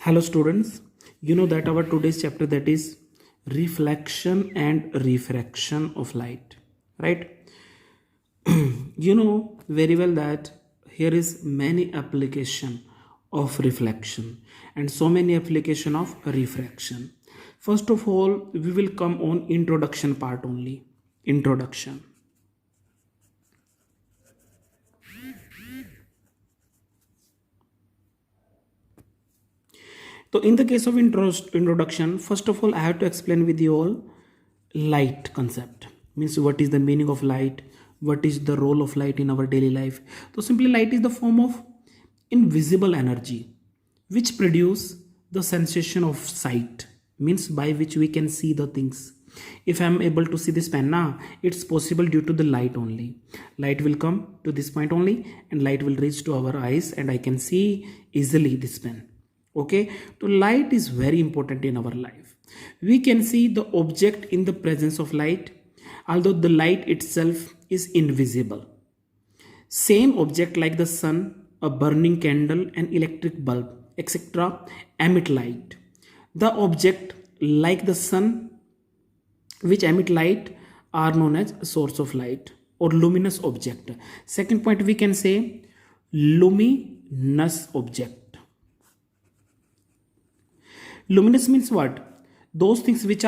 Hello students, you know that our today's chapter that is reflection and refraction of light, right? You know very well that here is many application of reflection and so many application of refraction. First of all, we will come on introduction part only. Introduction. So in the case of introduction, first of all, I have to explain with you all light concept. Means what is the meaning of light? What is the role of light in our daily life? So simply light is the form of invisible energy which produce the sensation of sight. Means by which we can see the things. If I am able to see this pen now, it's possible due to the light only. Light will come to this point only and light will reach to our eyes and I can see easily this pen. Okay, so light is very important in our life. We can see the object in the presence of light, although the light itself is invisible. Same object like the sun, a burning candle, an electric bulb, etc. emit light. The object like the sun which emit light are known as source of light or luminous object. Second point, we can say luminous object. Luminous means what? Those things which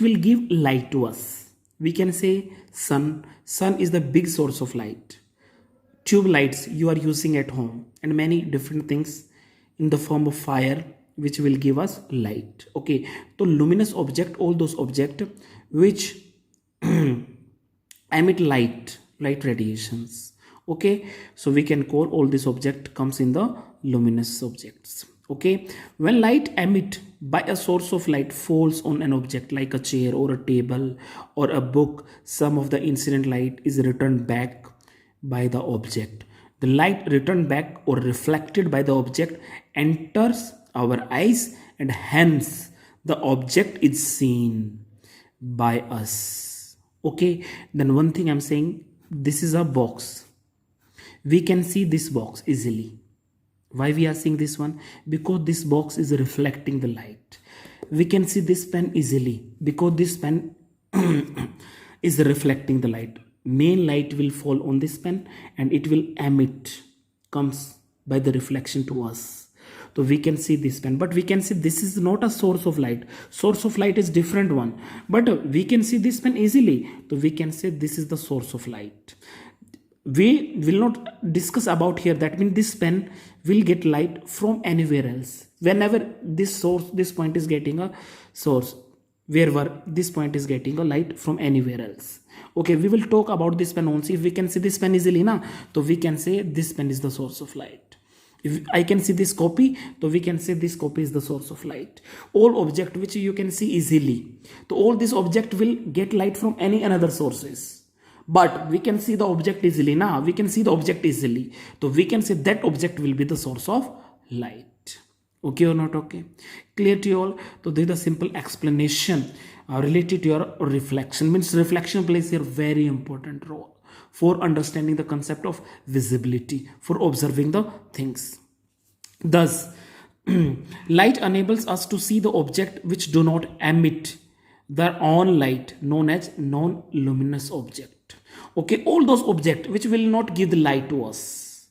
will give light to us. We can say sun. Sun is the big source of light. Tube lights you are using at home and many different things in the form of fire which will give us light. Okay, so luminous object, all those objects which emit light radiations. Okay, so we can call all this object comes in the luminous objects. Okay, when light emit by a source of light falls on an object like a chair or a table or a book, some of the incident light is returned back by the object. The light returned back or reflected by the object enters our eyes and hence the object is seen by us. Okay, then one thing I'm saying, this is a box. We can see this box easily. Why we are seeing this one? Because this box is reflecting the light. We can see this pen easily because this pen is reflecting the light. Main light will fall on this pen and it will emit, comes by the reflection to us. So we can see this pen, but we can see this is not a source of light. Source of light is different one, but we can see this pen easily. So we can say this is the source of light. We will not discuss about here, that means this pen will get light from anywhere else. Whenever this point is getting a source, wherever this point is getting a light from anywhere else. Okay, we will talk about this pen only. If we can see this pen easily now, so we can say this pen is the source of light. If I can see this copy, so we can say this copy is the source of light. All object which you can see easily, so all this object will get light from any another sources. But we can see the object easily now. We can see the object easily. So we can say that object will be the source of light. Okay or not okay? Clear to you all? So this is the simple explanation related to your reflection. Means reflection plays a very important role for understanding the concept of visibility, for observing the things. Thus, light enables us to see the object which do not emit their own light, known as non-luminous object. Okay, all those objects which will not give the light to us,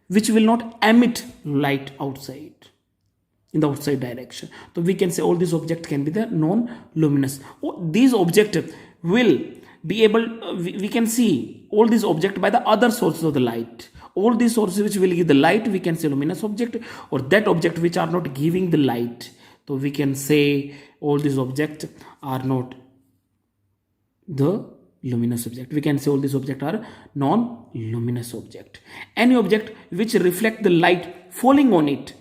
which will not emit light outside, in the outside direction. So we can say all these objects can be the non-luminous. These objects will be able, we can see all these objects by the other sources of the light. All these sources which will give the light, we can say luminous object, or that object which are not giving the light. So we can say all these objects are not the luminous object. We can say all these objects are non-luminous object. Any object which reflect the light falling on it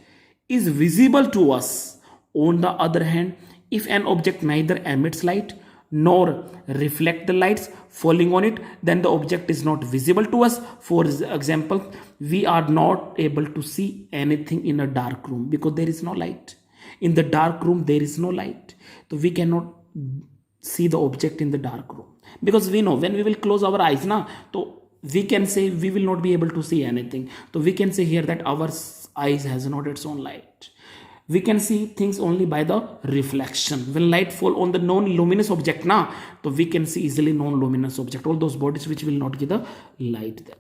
is visible to us. On the other hand, if an object neither emits light nor reflect the lights falling on it, then the object is not visible to us. For example, we are not able to see anything in a dark room because there is no light. In the dark room, there is no light. So we cannot see the object in the dark room. Because we know when we will close our eyes now, so we can say we will not be able to see anything. So we can say here that our eyes has not its own light. We can see things only by the reflection. When light fall on the non-luminous object now, so we can see easily non-luminous object, all those bodies which will not give the light there.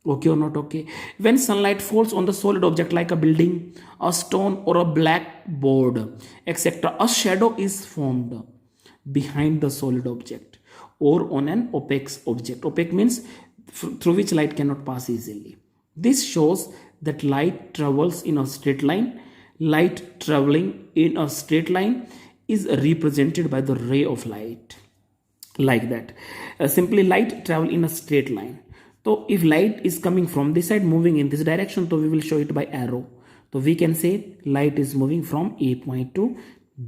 Okay or not? Okay. When sunlight falls on the solid object like a building, a stone, or a blackboard, etc., a shadow is formed behind the solid object or on an opaque object. Opaque means through which light cannot pass easily. This shows that light travels in a straight line. Light traveling in a straight line is represented by the ray of light, like that. Simply light travel in a straight line. So if light is coming from this side moving in this direction, so we will show it by arrow. So we can say light is moving from A point to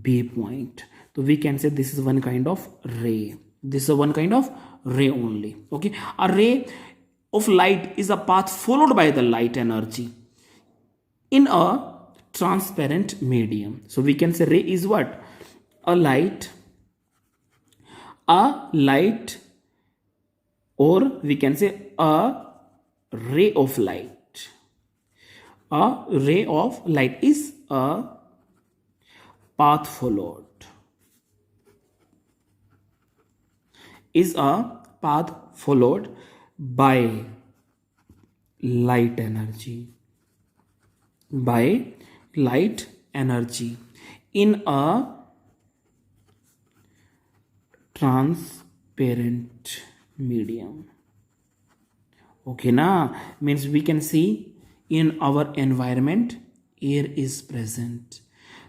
B point. So we can say this is one kind of ray. This is one kind of ray only. Okay, a ray of light is a path followed by the light energy in a transparent medium. So we can say ray is what? A light, or we can say a ray of light. A ray of light is a path followed. Is a path followed by light energy. By light energy in a transparent medium. Okay, now means we can see in our environment air is present.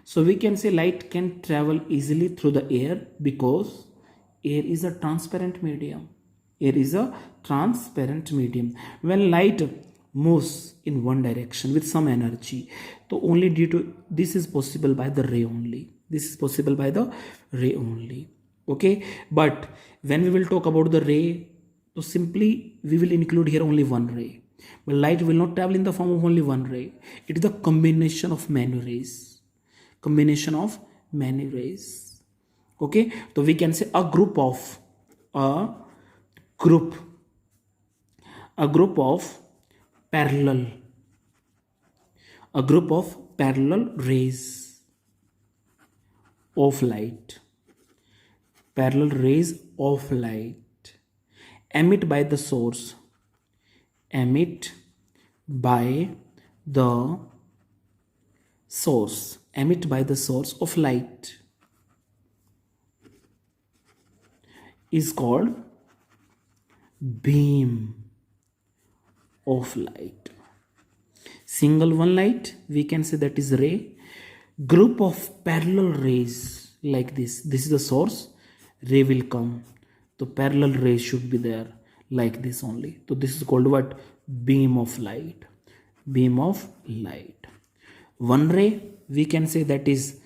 So we can say light can travel easily through the air because air is a transparent medium. Air is a transparent medium. When light moves in one direction with some energy, so only due to this is possible by the ray only. This is possible by the ray only. Okay, but when we will talk about the ray, so simply we will include here only one ray. But light will not travel in the form of only one ray. It is the combination of many rays. Combination of many rays. Okay, so we can say a group of parallel rays of light. Parallel rays of light emit by the source. Emit by the source. Emit by the source of light is called beam of light. Single one light, we can say that is ray. Group of parallel rays like this. This is the source. Ray will come. So parallel rays should be there like this only. So this is called what? Beam of light. Beam of light. One ray, we can say that is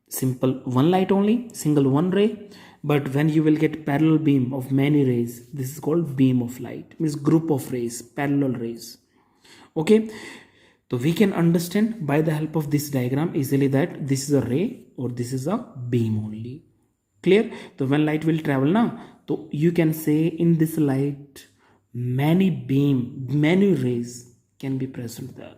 simple one light only, single one ray. But when you will get parallel beam of many rays, this is called beam of light. Means group of rays, parallel rays. Okay, so we can understand by the help of this diagram easily that this is a ray or this is a beam only. Clear? So when light will travel now, so you can say in this light many rays can be present there.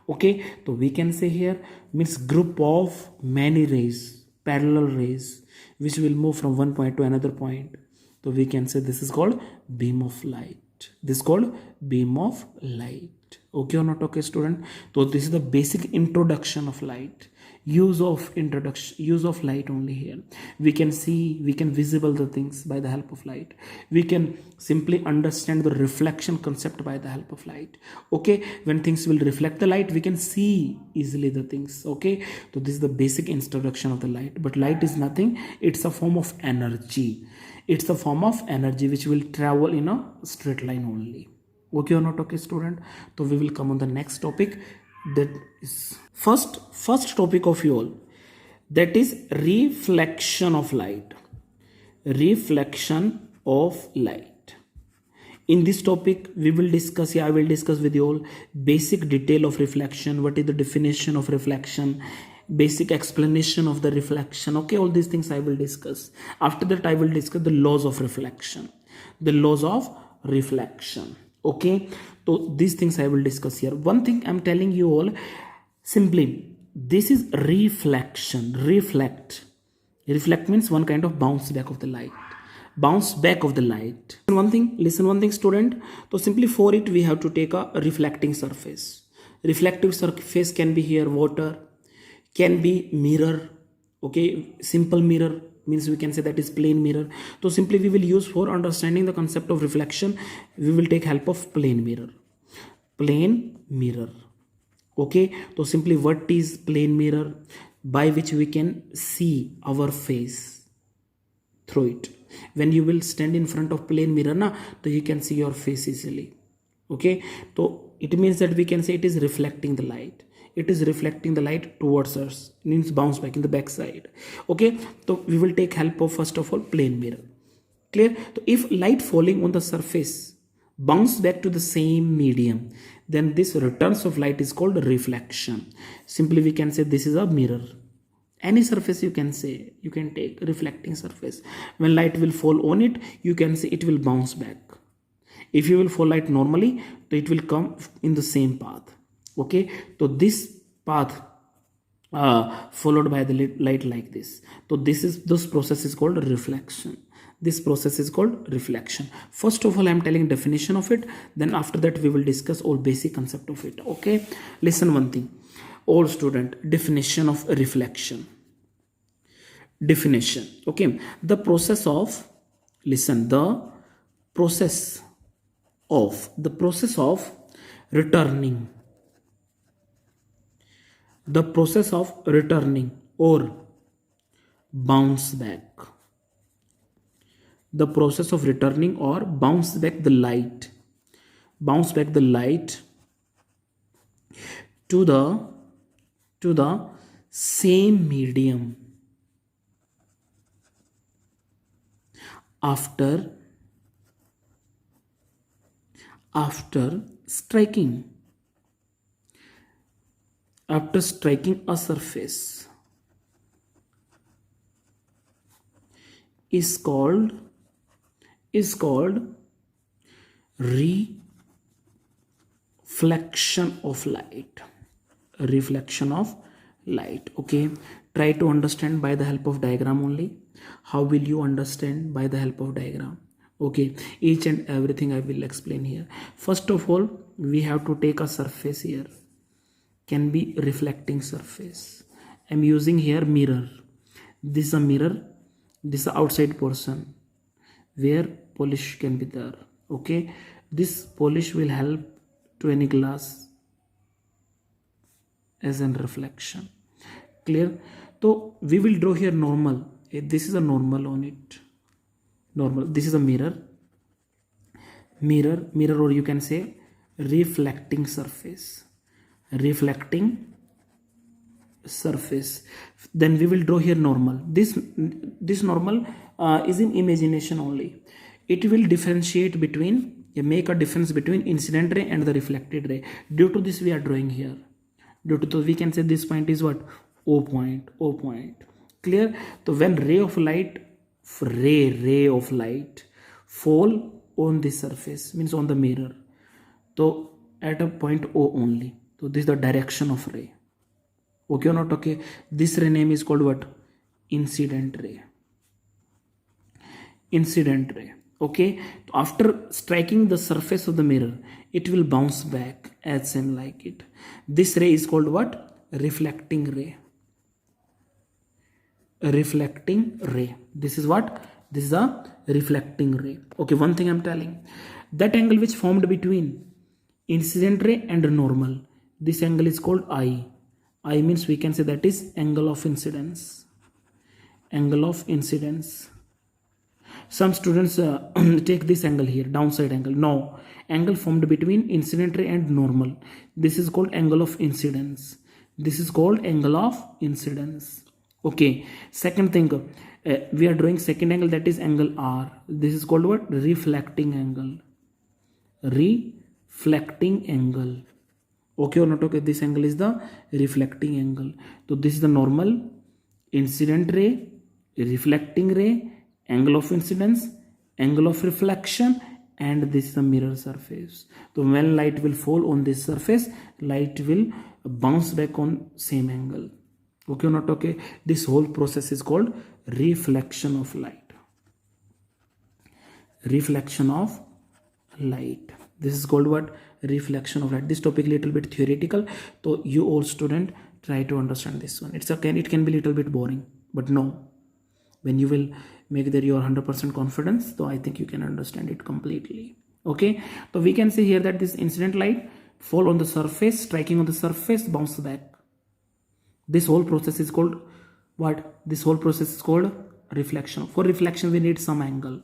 Okay, so we can say here means group of many rays, parallel rays, which will move from one point to another point. So we can say this is called beam of light. This is called beam of light. Okay or not? Okay, student. So this is the basic introduction of light. Use of light only here. We can see, we can visible the things by the help of light. We can simply understand the reflection concept by the help of light. Okay, when things will reflect the light, we can see easily the things. Okay, so this is the basic introduction of the light. But light is nothing, it's a form of energy. It's a form of energy which will travel in a straight line only. Okay or not? Okay, student. So we will come on the next topic, that is first topic of you all, that is reflection of light. Reflection of light. In this topic we will discuss, I will discuss with you all basic detail of reflection, what is the definition of reflection, basic explanation of the reflection. Okay, all these things I will discuss. After that I will discuss the laws of reflection, the laws of reflection. Okay, so these things I will discuss here. One thing I'm telling you all, simply this is reflection. Reflect means one kind of bounce back of the light. Listen one thing student. So simply for it we have to take a reflecting surface. Reflective surface can be here water, can be mirror. Okay, simple mirror means we can say that is plane mirror. So simply we will use, for understanding the concept of reflection, we will take help of plane mirror. Okay, so simply what is plane mirror? By which we can see our face through it. When you will stand in front of plane mirror na, so you can see your face easily. Okay, so it means that we can say it is reflecting the light. It is reflecting the light towards us, means bounce back in the back side. Okay, so we will take help of, first of all, plane mirror. Clear? So if light falling on the surface bounce back to the same medium, then this returns of light is called reflection. Simply we can say this is a mirror. Any surface you can say, you can take reflecting surface. When light will fall on it, you can say it will bounce back. If you will fall light normally, so it will come in the same path. Okay, so this path followed by the light like this. So this process is called reflection. This process is called reflection. First of all, I am telling definition of it. Then after that, we will discuss all basic concept of it. Okay, listen one thing. All student, definition of reflection. Definition. Okay, the process of, listen, the process of returning. The process of returning or bounce back. The process of returning or bounce back the light. Bounce back the light to the same medium after striking a surface is called reflection of light. Okay, try to understand by the help of diagram only. How will you understand? By the help of diagram. Okay, each and everything I will explain here. First of all, we have to take a surface here, can be reflecting surface. I'm using here mirror. This is a mirror, this is the outside portion where polish can be there. Okay, this polish will help to any glass as a reflection. Clear? So we will draw here normal. This is a normal on it. Normal. This is a mirror, or you can say reflecting surface. Then we will draw here normal. This normal is in imagination only. It will differentiate between, make a difference between incident ray and the reflected ray. Due to this we are drawing here. Due to this we can say this point is what? O point. Clear? So when ray of light fall on this surface, means on the mirror, so at a point O only. So this is the direction of ray. Okay or not? Okay, this ray name is called what? Incident ray. Okay, after striking the surface of the mirror, it will bounce back as same like it. This ray is called what? Reflecting ray. This is what? This is a reflecting ray. Okay, one thing I'm telling, that angle which formed between incident ray and normal, this angle is called I. I means we can say that is angle of incidence. Some students take this angle here, downside angle. No, angle formed between incident ray and normal, this is called angle of incidence. Okay, second thing, we are drawing second angle, that is angle R. This is called what? Reflecting angle. Okay or not? Okay, this angle is the reflecting angle. So this is the normal, incident ray, reflecting ray, angle of incidence, angle of reflection, and this is the mirror surface. So when light will fall on this surface, light will bounce back on same angle. Okay or not? Okay, this whole process is called reflection of light. Reflection of light. This is called what? Reflection of light. This topic little bit theoretical, so you all student try to understand this one. It can be little bit boring, but no, when you will make that your 100% confidence, so I think you can understand it completely. Okay, so we can see here that this incident light fall on the surface, striking on the surface, bounce back. This whole process is called what? This whole process is called reflection. For reflection we need some angle.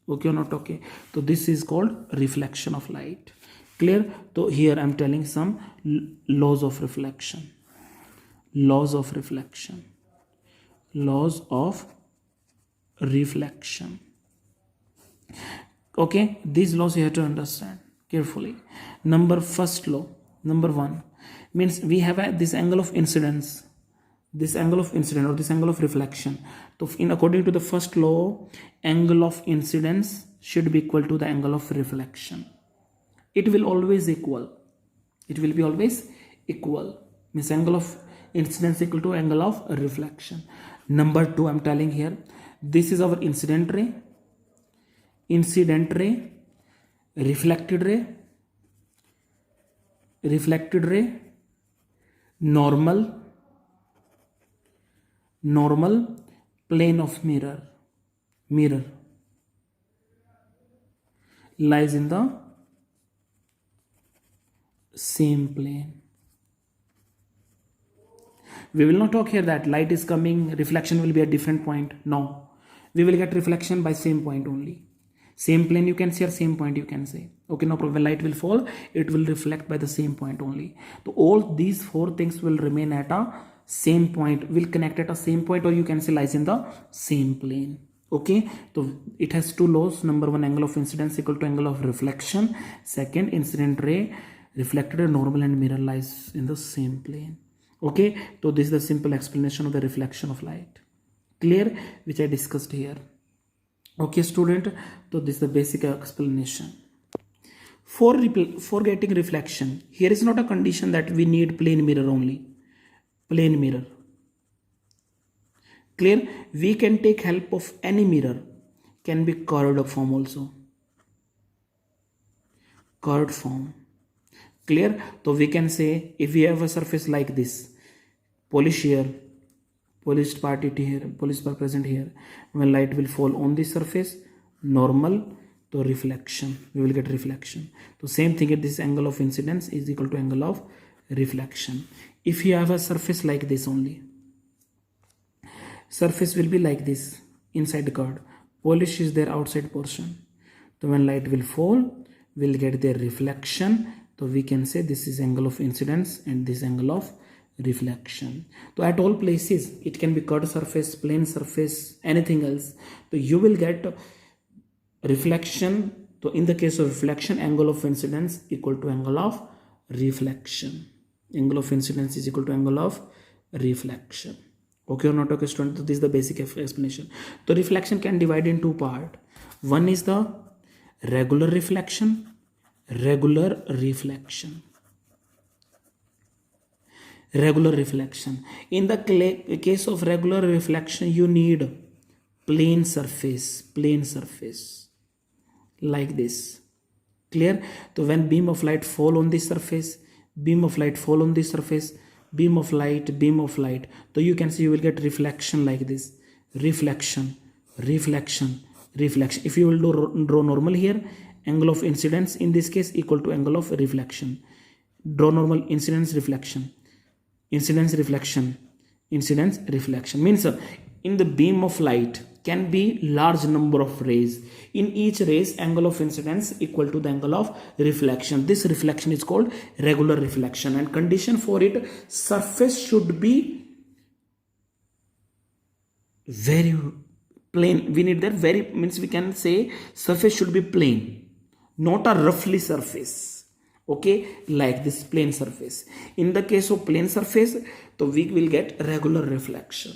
Okay or not? Okay, so this is called reflection of light. Clear? So here I'm telling some laws of reflection. Laws of reflection. Okay, these laws you have to understand carefully. First law, number 1, means we have this angle of incidence, or this angle of reflection. So according to the first law, angle of incidence should be equal to the angle of reflection. It will always equal. It will be always equal. Means angle of incidence equal to angle of reflection. Number 2, I'm telling here, this is our incident ray, reflected ray, normal, plane of mirror lies in the same plane. We will not talk here that light is coming, reflection will be at different point. No, we will get reflection by same point only. Same plane you can see or same point you can say. Okay, no problem. When light will fall, it will reflect by the same point only. So all these 4 things will remain at a same point, will connect at a same point, or you can say lies in the same plane. Okay, so it has 2 laws. Number 1, angle of incidence equal to angle of reflection. Second, incident ray, reflected ray, normal and mirror lies in the same plane. Okay, so this is the simple explanation of the reflection of light. Clear? Which I discussed here. Okay student, so this is the basic explanation. For getting reflection, here is not a condition that we need plane mirror only. Plane mirror. Clear? We can take help of any mirror. Can be curved form also. Curved form. Clear? So we can say if we have a surface like this, polish here, polished part here, polished part present here, when light will fall on this surface, normal to reflection, we will get reflection. So same thing, this angle of incidence is equal to angle of reflection. If you have a surface like this only, surface will be like this, inside curved, polish is their outside portion. So when light will fall, we'll get their reflection. So we can say this is angle of incidence and this angle of reflection. So at all places, it can be curved surface, plane surface, anything else. So you will get reflection. So in the case of reflection, angle of incidence equal to angle of reflection. Angle of incidence is equal to angle of reflection. Okay or not? Okay student, so this is the basic explanation. So reflection can divide in 2 parts. One is the regular reflection. Regular reflection. In the case of regular reflection, you need plane surface like this. Clear? So when beam of light fall on this surface, beam of light, so you can see you will get reflection like this. Reflection. If you will draw normal here, angle of incidence in this case equal to angle of reflection. Draw normal, incidence, reflection. Incidence, reflection. Means in the beam of light can be large number of rays. In each rays, angle of incidence equal to the angle of reflection. This reflection is called regular reflection, and condition for it, surface should be very plane. We need that very, means we can say surface should be plane, not a roughly surface. Okay, like this plane surface. In the case of plane surface, so we will get regular reflection.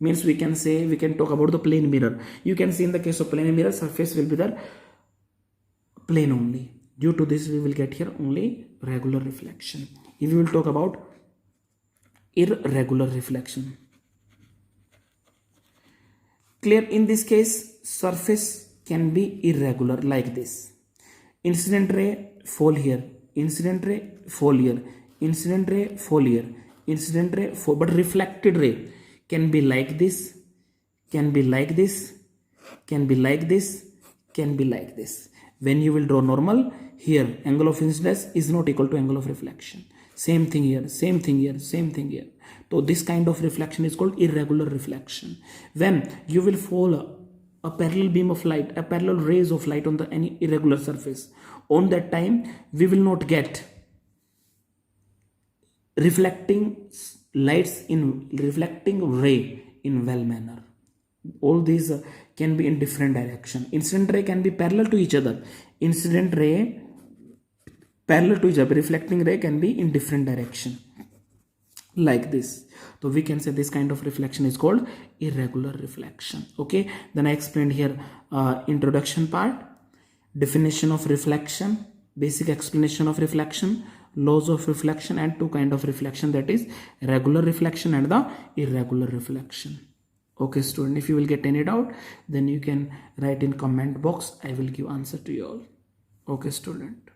Means we can say, we can talk about the plane mirror. You can see in the case of plane mirror, surface will be the plane only. Due to this, we will get here only regular reflection. If we will talk about irregular reflection, clear, in this case surface can be irregular like this. Incident ray fall here, incident ray fall here, incident ray fall here, incident ray fall, but reflected ray can be like this, can be like this, can be like this, can be like this. When you will draw normal, here angle of incidence is not equal to angle of reflection. Same thing here, same thing here, same thing here. So this kind of reflection is called irregular reflection. When you will fall a parallel beam of light, a parallel rays of light on the any irregular surface, on that time we will not get reflecting lights in reflecting ray in well manner. All these can be in different direction. Incident ray can be parallel to each other. Incident ray parallel to each other, reflecting ray can be in different direction like this. So we can say this kind of reflection is called irregular reflection. Okay, then I explained here introduction part, definition of reflection, basic explanation of reflection, laws of reflection, and two kind of reflection, that is regular reflection and the irregular reflection. Okay student, if you will get any doubt, then you can write in comment box. I will give answer to you all. Okay student.